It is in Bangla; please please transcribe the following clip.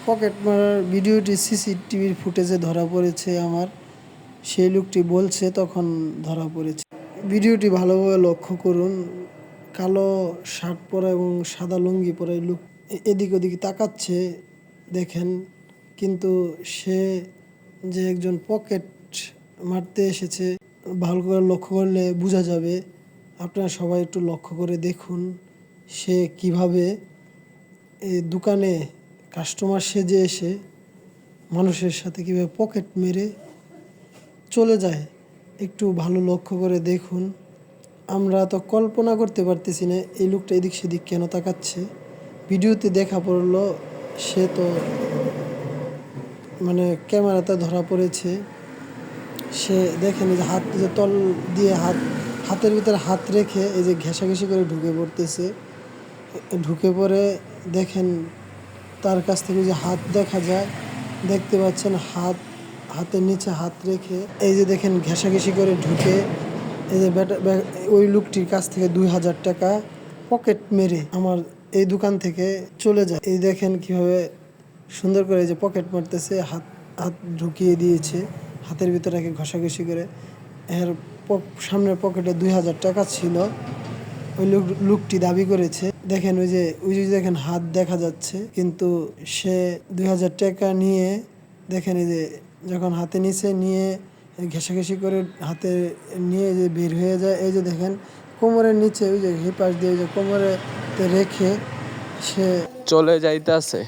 পকেট মারার ভিডিওটি সিসিটিভির ফুটেজে ধরা পড়েছে আমার। সেই লোকটি বলছে তখন ধরা পড়েছে। ভিডিওটি ভালোভাবে লক্ষ্য করুন। কালো শার্ট পরা এবং সাদা লুঙ্গি পরা লোক এদিক ওদিক তাকাচ্ছে দেখেন, কিন্তু সে যে একজন পকেট মারতে এসেছে ভালো করে লক্ষ্য করলে বোঝা যাবে। আপনারা সবাই একটু লক্ষ্য করে দেখুন সে কিভাবে এই দোকানে কাস্টমার সেজে এসে মানুষের সাথে কীভাবে পকেট মেরে চলে যায়। একটু ভালো লক্ষ্য করে দেখুন। আমরা তো কল্পনা করতে পারতেছি না এই লোকটা এদিক সেদিক কেন তাকাচ্ছে। ভিডিওতে দেখা পড়লো সে তো মানে ক্যামেরাতে ধরা পড়েছে। সে দেখেন যে হাত যে তল দিয়ে হাতের ভিতরে হাত রেখে এই যে ঘেঁষাঘেঁষি করে ঢুকে পড়তেছে। ঢুকে পড়ে দেখেন তার কাছ থেকে যে হাত দেখা যায়, দেখতে পাচ্ছেন হাতের নিচে হাত রেখে এই যে দেখেন ঘেঁষাঘেঁষি করে ঢুকে এই যে ওই লোকটির কাছ থেকে 2000 টাকা পকেট মেরে আমার এই দোকান থেকে চলে যায়। এই দেখেন কিভাবে সুন্দর করে যে পকেট মারতেছে, হাত ঢুকিয়ে দিয়েছে হাতের ভিতরে রেখে ঘষাঘষি করে। এর সামনের পকেটে 2000 টাকা ছিল ওই লোকটি দাবি করেছে। দেখেন ওই যে দেখেন হাত দেখা যাচ্ছে, কিন্তু সে 2000 টাকা নিয়ে দেখেন এই যে যখন হাতে নিচে নিয়ে ঘেঁষাঘেঁষি করে হাতে নিয়ে যে বের হয়ে যায়। এই যে দেখেন কোমরের নিচে ওই যে পাশ দিয়ে ওই যে কোমরে রেখে সে চলে যাইতাছে।